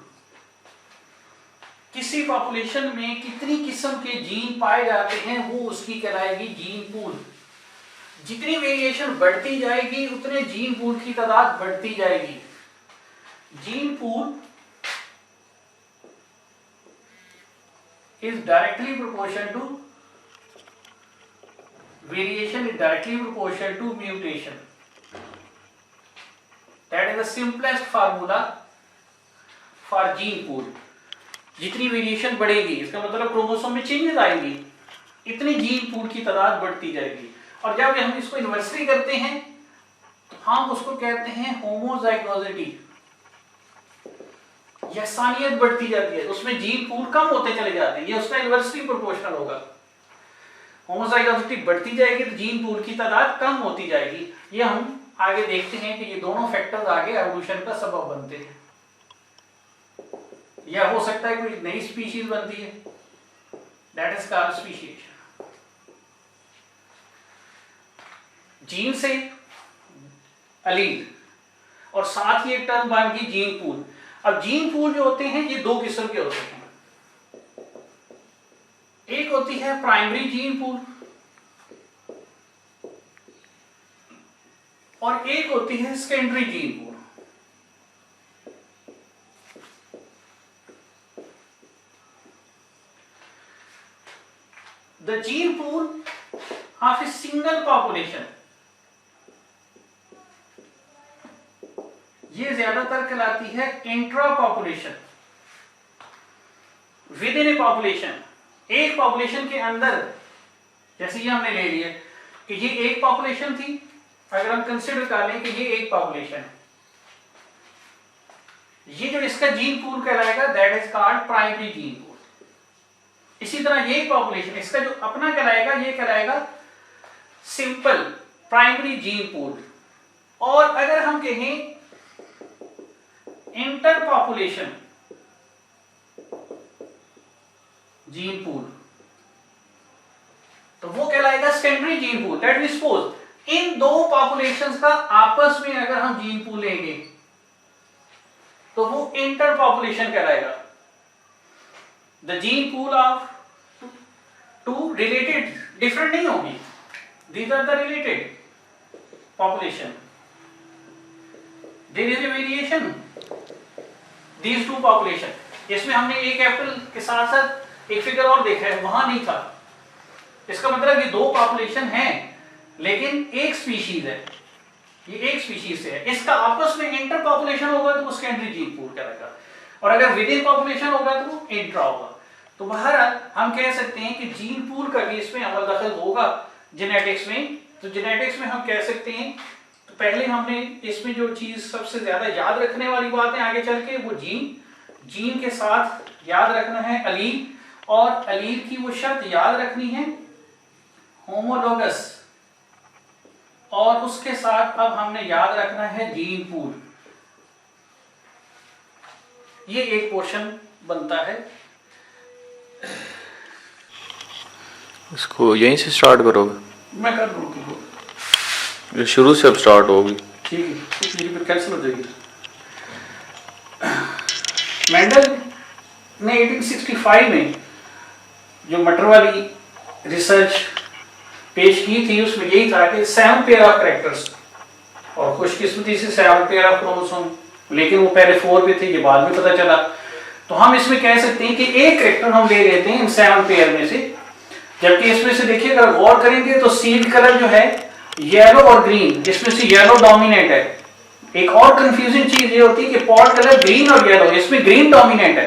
किसी पॉपुलेशन में कितनी किस्म के जीन पाए जाते हैं वो उसकी कहलाएगी जीन पूल। जितनी वेरिएशन बढ़ती जाएगी उतने जीन पूल की तादाद बढ़ती जाएगी। gene pool is directly proportional to variation is directly proportional to mutation. That is the simplest formula for gene pool. जितनी वेरिएशन बढ़ेगी, इसका मतलब क्रोमोसोम में चेंजेस आएंगी, इतनी जीन पूल की तादाद बढ़ती जाएगी। और जब हम इसको इन्वर्सली करते हैं तो हम उसको कहते हैं होमोजाइगोसिटी, यसानियत बढ़ती जाती है, उसमें जीन पूल कम होते चले जाते हैं, ये उसका इन्वर्सली प्रोपोर्शनल होगा। होमोजाइगोसिटी बढ़ती जाएगी तो जीन पूल की तादाद कम होती जाएगी। ये हम आगे देखते हैं कि ये दोनों फैक्टर्स आगे एवोल्यूशन का सबब बनते हैं। या हो सकता है कोई नई स्पीशीज बनती है, दैट इज कॉल्ड स्पीशीएशन। जीन से अलील और साथ ही एक टर्म बन गई जीन पूल। अब जीन पूल जो होते हैं ये दो किस्म के होते हैं, एक होती है प्राइमरी जीन पूल और एक होती है secondary gene pool. The gene pool of a single population, ये ज्यादातर कहलाती है intra population. With in a population, एक पॉपुलेशन के अंदर, जैसे ये हमने ले लिया कि ये एक पॉपुलेशन थी, अगर हम कंसिडर कर लें कि ये एक पॉपुलेशन है, ये जो इसका जीन पूल कहलाएगा that is called primary gene pool. इसी तरह ये पॉपुलेशन इसका जो अपना कहलाएगा ये कहलाएगा सिंपल प्राइमरी जीन पूल। और अगर हम कहें इंटर पॉपुलेशन जीन पूल तो वो कहलाएगा secondary gene pool. That means suppose in दो पॉपुलेशंस का आपस में अगर हम जीन पूल लेंगे तो वो इंटर पॉपुलेशन कहलाएगा। The gene pool of two related different नहीं होगी, these are the related population, there is a variation these two population. इसमें हमने एक कैपिटल के साथ साथ एक फिगर और देखा है, वहां नहीं था। इसका मतलब ये दो पॉपुलेशन हैं लेकिन एक स्पीशीज है, ये एक स्पीशीज से है, इसका आपस में इंटर पॉपुलेशन होगा तो वो सेकेंडरी जीन पूल कहलाएगा, और अगर विद इन पॉपुलेशन होगा तो वो इंट्रा होगा। तो बहरहाल हम कह सकते हैं कि जीन पूल का भी इसमें अमल दखल होगा जेनेटिक्स में। तो जेनेटिक्स में हम कह सकते हैं, तो पहले हमने इसमें जो चीज सबसे ज्यादा याद रखने वाली बात है आगे चल के वो जीन के साथ याद रखना है अलील, और अलील की वो शर्त याद रखनी है होमोलोगस, और उसके साथ अब हमने याद रखना है जीन पूल। ये एक पोर्शन बनता है। इसको यहीं से स्टार्ट करोगे? मैं कर दूँ, शुरू से अब स्टार्ट होगी। ठीक है, तो मेरी फिर कैंसिल हो जाएगी। मेंडल ने 1865 में जो मटर वाली रिसर्च पेश की थी उसमें यही था कि 7 पेयर ऑफ कैरेक्टर्स, और खुशकिस्मती से 7 पेयर ऑफ क्रोमोसोम, लेकिन वो पहले 4 पे थे, ये बाद में पता चला। तो हम इसमें कह सकते हैं कि एक कैरेक्टर हम ले लेते हैं इन 7 पेयर में से, जबकि इसमें से देखिए अगर गौर करेंगे तो सीड कलर जो है येलो और ग्रीन, जिसमें से येलो डोमिनेट है। एक और कंफ्यूजिंग चीज ये होती है कि पॉट कलर ग्रीन और येलो, इसमें ग्रीन डोमिनेट है।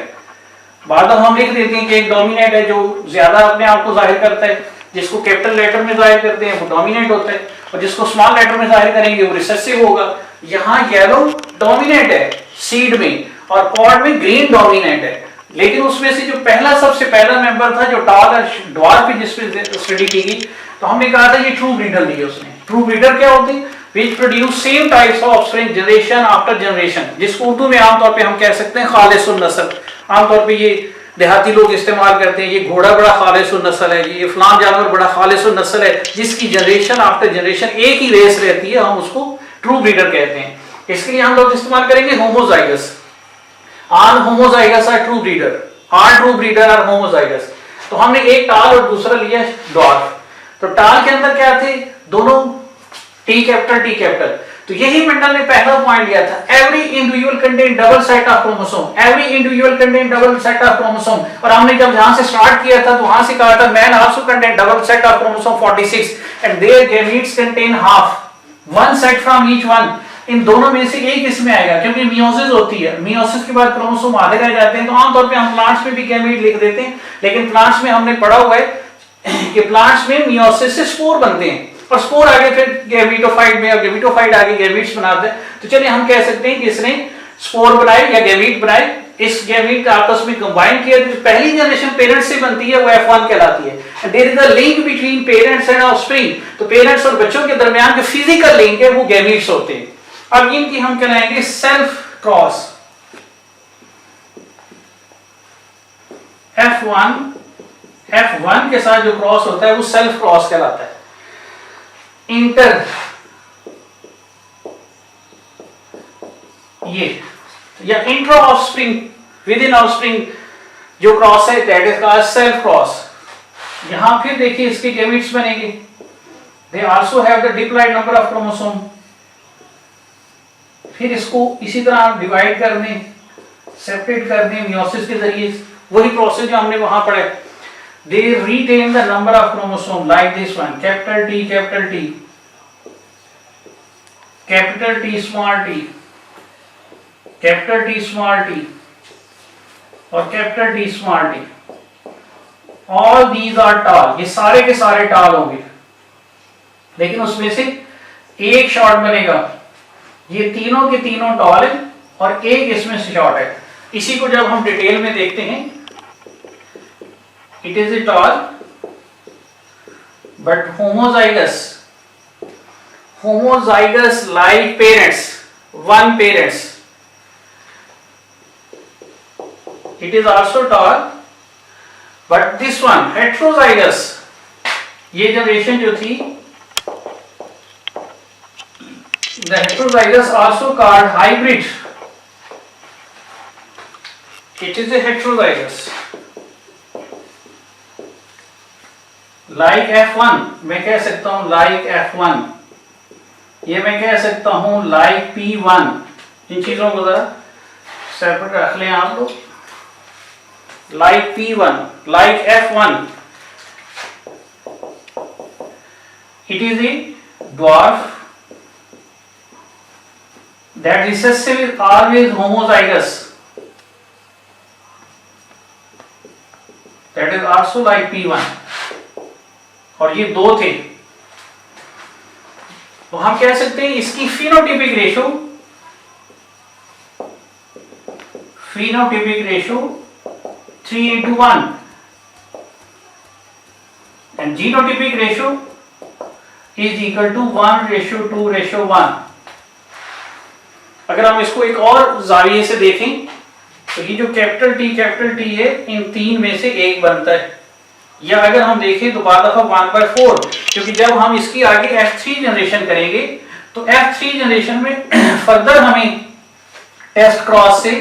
बाद में हम लिख देते हैं कि एक डोमिनेट है जो ज्यादा अपने आप को जाहिर करता है, जिसको कैपिटल लेटर में जाहिर करते हैं वो डोमिनेट होता है, और जिसको स्मॉल लेटर में जाहिर करेंगे वो रिसेसिव होगा। यहाँ येलो डोमिनेट है सीड में और पॉट में ग्रीन डोमिनेट है, लेकिन उसमें से जो पहला सबसे पहला मेंबर था जो टॉल और ड्वार्फ जिसपे स्टडी की गई, तो हमने कहा था ये ट्रू ब्रीडर दी है उसने। ट्रू ब्रीडर क्या होती है? which produce same types of offspring generation after generation, जिसको उर्दू में आमतौर पे हम कह सकते हैं खालिसुन नस्ल। आमतौर पे ये देहाती लोग इस्तेमाल करते हैं, ये घोड़ा बड़ा खालिसुन नस्ल है, ये फलान जानवर बड़ा खालिसुन नस्ल है, जिसकी जनरेशन आफ्टर जनरेशन एक ही रेस रहती है, हम उसको ट्रू ब्रीडर कहते हैं। इसके लिए हम लोग इस्तेमाल करेंगे homozygous. All homozygous are true breeder, all true breeder are homozygous. तो हमने एक टाल और दूसरा लिया ड्वार्फ। तो टाल के अंदर क्या थे? दोनों टी कैपिटल, तो यही मेंडल ने पहला पॉइंट लिया था, every individual contain double set of chromosome, every individual contain double set of chromosome. और हमने जब यहां से स्टार्ट किया था तो वहां से कहा था man also contain double set of chromosome 46 and their gametes contain half, one set from each one. इन दोनों में से एक इसमें आएगा, क्योंकि मियोसिस होती है, मियोसिस के बाद क्रोमोसोम आधे रह जाते हैं। तो आमतौर पे हम प्लांट्स में भी गैमीट लिख देते हैं, लेकिन प्लांट्स में हमने पढ़ा हुआ है कि प्लांट्स में मियोसिस से स्पोर बनते हैं और स्पोर आगे फिर गैमीटोफाइट में, और गैमीटोफाइट आगे गैमीट्स बनाते हैं। तो चलिए हम कह सकते हैं कि इसने स्पोर बनाए या गैमीट बनाए, इस गैमीट आपस में कंबाइन किया, तो पहली जनरेशन पेरेंट्स से बनती है वो F1 कहलाती है। There is a link between parents and offspring, तो पेरेंट्स और बच्चों के दरमियान जो फिजिकल लिंक है वो गैमीट्स होते हैं। अब इनकी हम कहलाएंगे सेल्फ क्रॉस। F1 के साथ जो क्रॉस होता है वो सेल्फ क्रॉस कहलाता है। इंटर ये या intra offspring, within offspring जो क्रॉस है that is called self cross. यहां फिर देखिए इसके गैमीट्स बनेंगे, they also have the diploid number of chromosome. फिर इसको इसी तरह डिवाइड करने, सेपरेट करने मियोसिस के जरिए, वही प्रोसेस जो हमने वहां पढ़ा। They retain the number of chromosome like this one, capital T capital T, capital T small T, capital T small T और capital T small T. All these are tall, ये सारे के सारे टॉल होंगे, लेकिन उसमें से एक शॉर्ट बनेगा। ये तीनों के तीनों टॉल है और एक इसमें से शॉर्ट है। इसी को जब हम डिटेल में देखते हैं, it is a tall but homozygous, homozygous like parents, one parents. It is also tall, but this one heterozygous, ये जनरेशन जो थी, the heterozygous also called hybrid, it is a heterozygous like F1, मैं कह सकता हूं like F1, ये मैं कह सकता हूं like P1। इन चीजों को जरा सेपरेट रख लें आप लोग, like P1, like F1, it is a dwarf, that recessive is always homozygous, that is also like P1। और ये दो थे, तो हम कह सकते हैं इसकी phenotypic ratio, phenotypic ratio 3:1 and genotypic ratio is equal to 1:2:1। अगर हम इसको एक और जाविये से देखें तो ये जो कैपिटल टी है इन तीन में से एक बनता है, या अगर हम देखें तो बाद दफा 1/4, क्योंकि जब हम इसकी आगे F3 जनरेशन करेंगे तो F3 जनरेशन में फर्दर हमें टेस्ट क्रॉस से,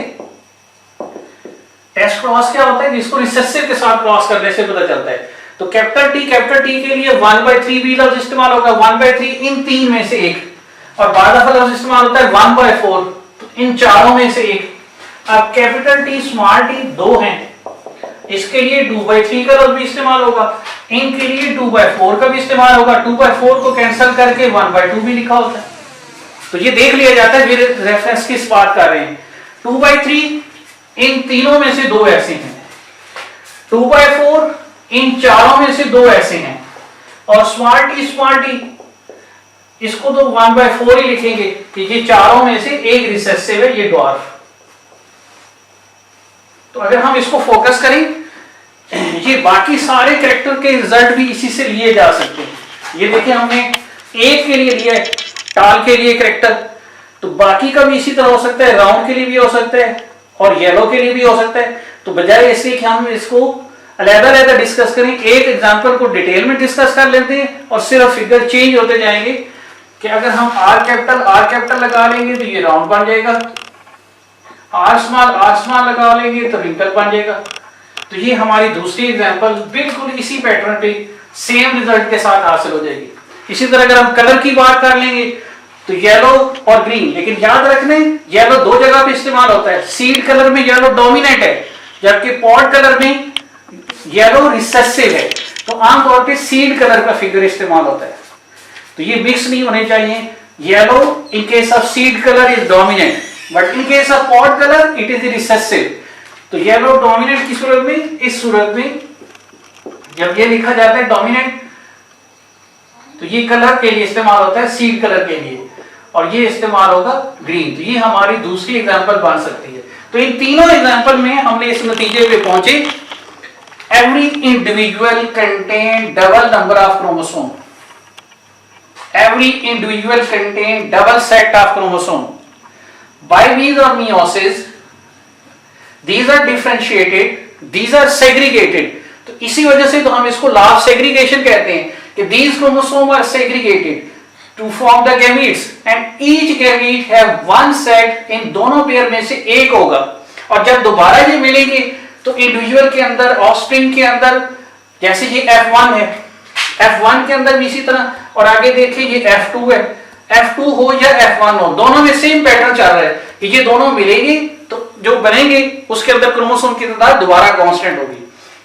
टेस्ट क्रॉस क्या होता है जिसको रिसेसिव के साथ क्रॉस करने से पता चलता है। तो कैपिटल टी के लिए 1/3 भी लफ्ज इस्तेमाल होगा, 1/3 इन तीन में से एक, और बाद दफा लफ्ज इस्तेमाल होता है 1/4, तो इन चारों में से एक। अब कैपिटल टी स्मॉल टी दो हैं, इसके लिए 2/3 का लफ्ज भी इस्तेमाल होगा, इनके लिए 2/4 का भी इस्तेमाल होगा। 2/4 को कैंसिल करके 1/2 भी लिखा होता है। तो ये देख लिया जाता है फिर रेफरेंस किस बात कर रहे हैं। 2/3 इन तीनों में से दो ऐसे हैं, 2/4 इन चारों में से दो ऐसे हैं, और स्मॉल टी इसको तो 1/4 ही लिखेंगे कि ये चारों में से एक रिसेसिव है, ये ड्वार्फ। तो अगर हम इसको फोकस करें, ये बाकी सारे कैरेक्टर के रिजल्ट भी इसी से लिए जा सकते हैं। ये देखिए हमने एक के लिए लिया है, टाल के लिए कैरेक्टर, तो बाकी का भी इसी तरह हो सकता है, राउंड के लिए भी हो सकता है और येलो के लिए भी हो सकता है। तो बजाय इसके कि हम इसको अलग-अलग डिस्कस करें, एक एग्जांपल को डिटेल में डिस्कस कर लेते हैं और सिर्फ फिगर चेंज होते जाएंगे कि अगर हम आर कैपिटल लगा लेंगे तो ये राउंड बन जाएगा, आर स्मॉल लगा लेंगे तो रिंकल बन जाएगा। तो ये हमारी दूसरी एग्जांपल बिल्कुल इसी पैटर्न पे सेम रिजल्ट के साथ हासिल हो जाएगी। इसी तरह अगर हम कलर की बात कर लेंगे तो येलो और ग्रीन, लेकिन याद रखने येलो दो जगह पे इस्तेमाल होता है। सीड कलर में येलो डोमिनेंट है, जबकि पॉट कलर में येलो रिसेसिव है। तो आमतौर पे सीड कलर का फिगर इस्तेमाल होता है, तो ये मिक्स नहीं होने चाहिए। Yellow in case of seed colour is dominant, but in case of pot colour it is recessive. तो येलो डोमिनेंट की सूरत में, इस सूरत में जब ये लिखा जाता है डोमिनेंट, तो ये कलर के लिए इस्तेमाल होता है, सीड कलर के लिए, और ये इस्तेमाल होगा ग्रीन। तो ये हमारी दूसरी एग्जांपल बन सकती है। तो इन तीनों एग्जांपल में हमने इस नतीजे पे पहुंचे, every individual contain double number of chromosome, every individual contain double set of chromosome. By means of meiosis, these are differentiated, these are segregated. तो इसी वजह से तो हम इसको law of segregation कहते हैं कि these chromosome are segregated to form the gametes and each gamete have one set, इन दोनों पेयर में से एक होगा। और जब दोबारा ये मिलेंगे तो इंडिविजुअल के अंदर, ऑफस्प्रिंग के अंदर, जैसे ये F1 है, F1 के अंदर भी इसी तरह, और आगे देखिए ये F2 है, F2 हो या F1 हो, दोनों में सेम पैटर्न चल रहा है कि ये दोनों मिलेंगे तो जो बनेंगे उसके अंदर क्रोमोसोम की तादाद दोबारा कांस्टेंट होगी।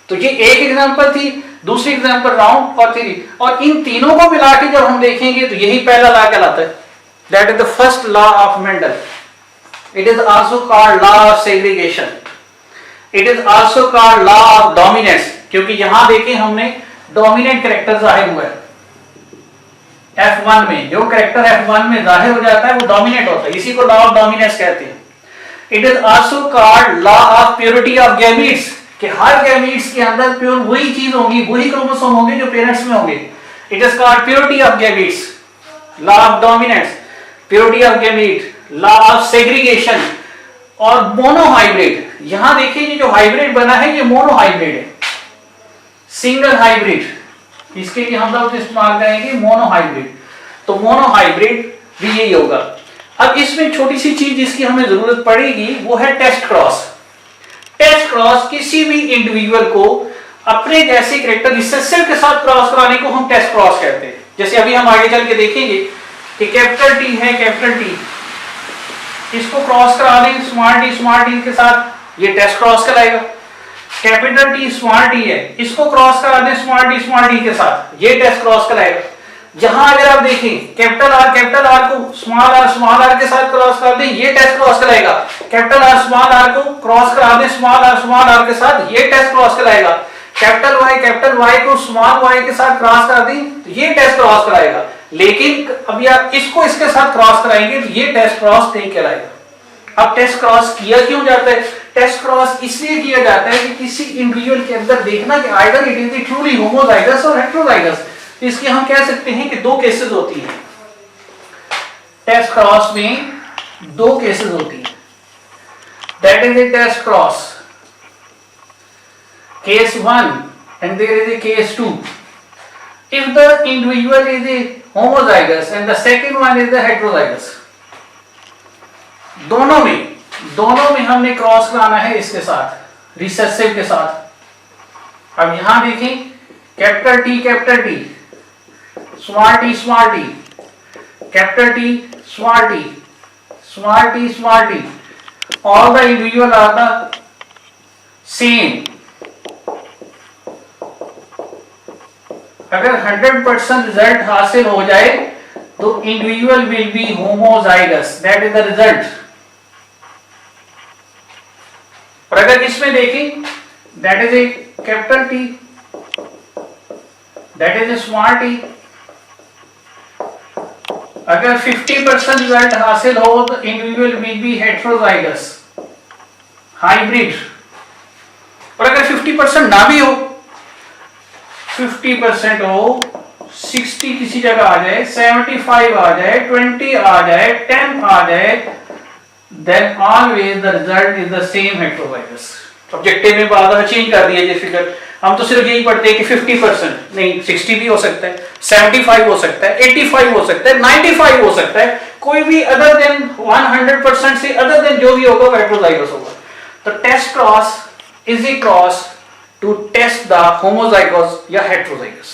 तो ये एक एग्जांपल थी, दूसरी एग्जांपल राउंड और थ्री, और इन तीनों को मिला के जब हम देखेंगे तो यही पहला लॉ कहलाता है, that is the first law of Mendel. It is also called law of segregation, it is also called law of dominance, क्योंकि यहां देखिए हमने डोमिनेंट कैरेक्टर जाहिर हुआ है। F1 में जो कैरेक्टर F1 में जाहिर हो जाता है वो डोमिनेट होता है, इसी को लॉ ऑफ डोमिनेंस कहते हैं। It is also called law of purity of gametes, कि हर गैमीट्स के अंदर प्योर वही चीज होगी, वही क्रोमोसोम होंगे जो पेरेंट्स में होंगे। It is called purity of gametes, law of dominance, purity of gamete, law of segregation. और मोनोहाइब्रिड, यहां देखिए ये जो हाइब्रिड बना है ये मोनोहाइब्रिड है, सिंगल हाइब्रिड, इसके लिए हम लोग इस्तेमाल करेंगे मोनोहाइब्रिड। तो मोनोहाइब्रिड भी यही होगा। अब इसमें छोटी सी चीज जिसकी हमें जरूरत पड़ेगी वो है टेस्ट क्रॉस। टेस्ट क्रॉस किसी भी इंडिविजुअल को अपने जैसे कैरेक्टर रिसेसिव के साथ क्रॉस कराने को हम टेस्ट क्रॉस कहते हैं। जैसे अभी हम आगे चल के देखेंगे कि कैपिटल टी है, कैपिटल टी, इसको क्रॉस करा दें स्मॉल टी के साथ, ये टेस्ट क्रॉस कराएगा। कैपिटल टी स्मॉल टी है, इसको क्रॉस करा दें स्मॉल टी के साथ, ये टेस्ट क्रॉस कराएगा। जहां अगर आप देखें कैपिटल आर को स्मॉल आर के साथ क्रॉस कर दें, ये टेस्ट क्रॉस कराएगा। कैपिटल आर को क्रॉस करा दें स्मॉल आर के साथ, ये टेस्ट क्रॉस कराएगा। कैपिटल वाई को स्मॉल वाई के साथ क्रॉस कर दें तो ये टेस्ट क्रॉस कराएगा। लेकिन अभी आप इसको इसके साथ क्रॉस कराएंगे तो ये टेस्ट क्रॉस नहीं कराएगा। अब टेस्ट क्रॉस किया क्यों जाता है? टेस्ट क्रॉस इसलिए किया जाता है कि किसी इंडिविजुअल के अंदर देखना कि either it is truly homozygous और हेटेरोजाइगस। इसके हम कह सकते हैं कि दो केसेस होती हैं, टेस्ट क्रॉस में दो केसेस होती हैं। That is a test cross case 1 and there is a case 2. If the individual is a homozygous and the second one is the heterozygous, दोनों में हमने क्रॉस कराना है इसके साथ, रिसेसिव के साथ। अब यहां देखें capital T small T capital T small T, all the individual are the same। अगर 100% रिजल्ट हासिल हो जाए तो individual will be homozygous, that is the result. और अगर इसमें देखें that is A capital T, that is A small T, अगर 50% रिजल्ट हासिल हो तो individual will be heterozygous, hybrid. और अगर 50% ना भी हो, 50% हो, 60 किसी जगह आ जाए, 75 आ जाए, 20 आ जाए, 10 आ जाए, then always the result is the same heterozygous। Objective में बात चेंज कर दिया ये फिगर, हम तो सिर्फ यही पढ़ते हैं कि 50% नहीं, 60 भी हो सकता है, 75 हो सकता है, 85 हो सकता है, 95 हो सकता है, कोई भी अदर देन 100% से अदर देन जो भी होगा वो हेटेरोजाइगस होगा। तो test cross is a cross to test the homozygous या heterozygous।